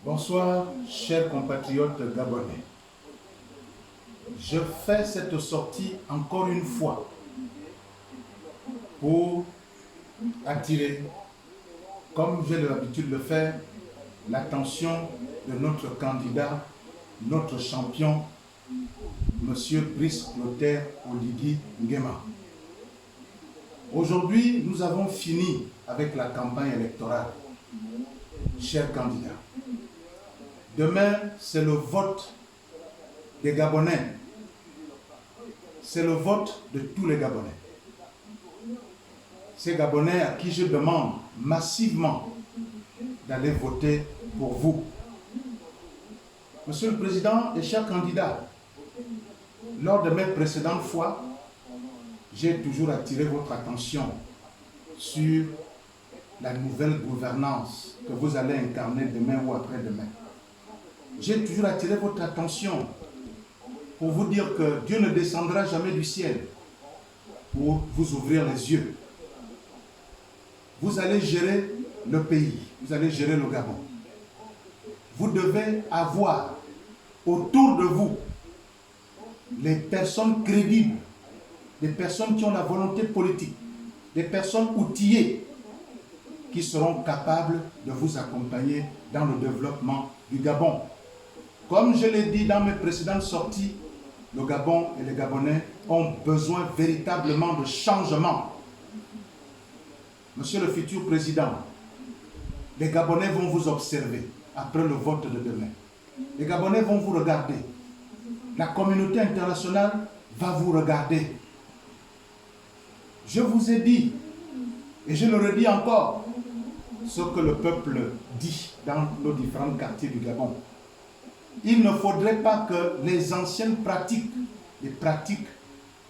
Bonsoir, chers compatriotes gabonais. Je fais cette sortie encore une fois pour attirer, comme j'ai l'habitude de le faire, l'attention de notre candidat, notre champion, M. Brice Clotaire Oligui Nguema. Aujourd'hui, nous avons fini avec la campagne électorale, chers candidats. Demain, c'est le vote des Gabonais. C'est le vote de tous les Gabonais. Ces Gabonais à qui je demande massivement d'aller voter pour vous. Monsieur le Président et chers candidats, lors de mes précédentes fois, j'ai toujours attiré votre attention sur la nouvelle gouvernance que vous allez incarner demain ou après-demain. J'ai toujours attiré votre attention pour vous dire que Dieu ne descendra jamais du ciel pour vous ouvrir les yeux. Vous allez gérer le pays, vous allez gérer le Gabon. Vous devez avoir autour de vous les personnes crédibles, des personnes qui ont la volonté politique, des personnes outillées qui seront capables de vous accompagner dans le développement du Gabon. Comme je l'ai dit dans mes précédentes sorties, le Gabon et les Gabonais ont besoin véritablement de changement. Monsieur le futur président, les Gabonais vont vous observer après le vote de demain. Les Gabonais vont vous regarder. La communauté internationale va vous regarder. Je vous ai dit, et je le redis encore, ce que le peuple dit dans nos différents quartiers du Gabon. Il ne faudrait pas que les anciennes pratiques, les pratiques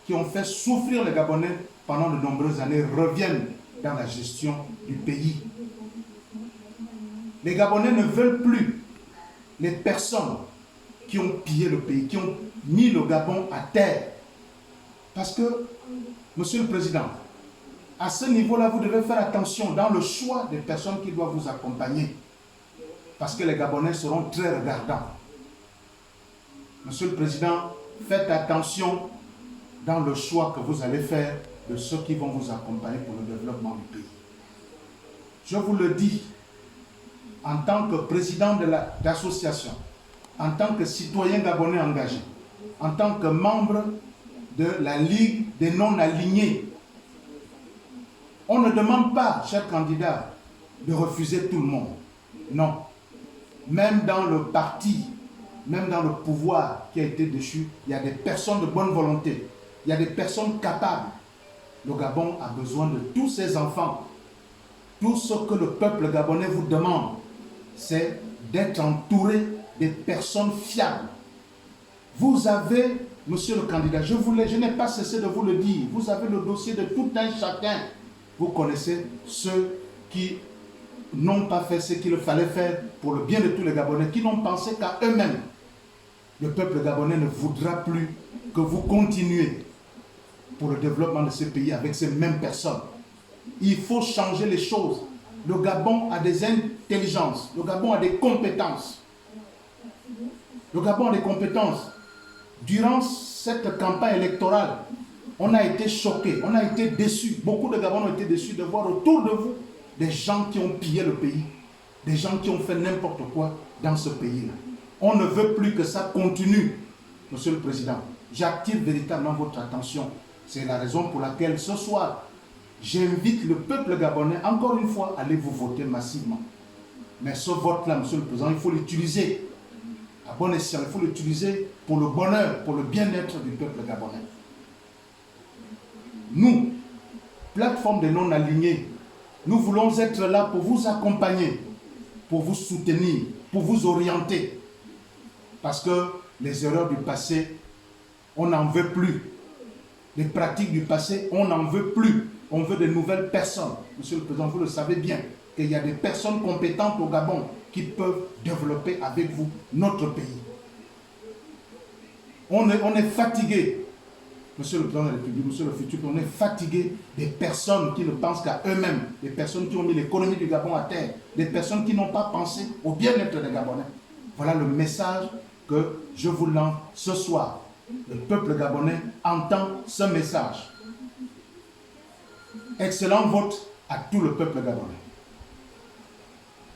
qui ont fait souffrir les Gabonais pendant de nombreuses années, reviennent dans la gestion du pays. Les Gabonais ne veulent plus les personnes qui ont pillé le pays, qui ont mis le Gabon à terre. Parce que, Monsieur le Président, à ce niveau-là, vous devez faire attention dans le choix des personnes qui doivent vous accompagner. Parce que les Gabonais seront très regardants. Monsieur le Président, faites attention dans le choix que vous allez faire de ceux qui vont vous accompagner pour le développement du pays. Je vous le dis, en tant que président de l'association, en tant que citoyen gabonais engagé, en tant que membre de la Ligue des non-alignés, on ne demande pas, chers candidats, de refuser tout le monde. Non. Même dans le parti, même dans le pouvoir qui a été déchu, il y a des personnes de bonne volonté, il y a des personnes capables. Le Gabon a besoin de tous ses enfants. Tout ce que le peuple gabonais vous demande, c'est d'être entouré des personnes fiables. Vous avez, monsieur le candidat, je n'ai pas cessé de vous le dire, vous avez le dossier de tout un chacun. Vous connaissez ceux qui n'ont pas fait ce qu'il fallait faire pour le bien de tous les Gabonais, qui n'ont pensé qu'à eux-mêmes. Le peuple gabonais ne voudra plus que vous continuez pour le développement de ce pays avec ces mêmes personnes. Il faut changer les choses. Le Gabon a des intelligences, le Gabon a des compétences. Le Gabon a des compétences. Durant cette campagne électorale, on a été choqués, on a été déçus. Beaucoup de Gabonais ont été déçus de voir autour de vous des gens qui ont pillé le pays, des gens qui ont fait n'importe quoi dans ce pays-là. On ne veut plus que ça continue, Monsieur le Président. J'attire véritablement votre attention. C'est la raison pour laquelle ce soir, j'invite le peuple gabonais, encore une fois, à aller vous voter massivement. Mais ce vote-là, Monsieur le Président, il faut l'utiliser à bon escient. Il faut l'utiliser pour le bonheur, pour le bien-être du peuple gabonais. Nous, plateforme des non-alignés, nous voulons être là pour vous accompagner, pour vous soutenir, pour vous orienter. Parce que les erreurs du passé, on n'en veut plus. Les pratiques du passé, on n'en veut plus. On veut de nouvelles personnes. Monsieur le Président, vous le savez bien, qu'il y a des personnes compétentes au Gabon qui peuvent développer avec vous notre pays. On est fatigué Monsieur le Président de la République, Monsieur le futur, on est fatigué des personnes qui ne pensent qu'à eux-mêmes, des personnes qui ont mis l'économie du Gabon à terre, des personnes qui n'ont pas pensé au bien-être des Gabonais. Voilà le message que je vous lance ce soir. Le peuple gabonais entend ce message. Excellent vote à tout le peuple gabonais.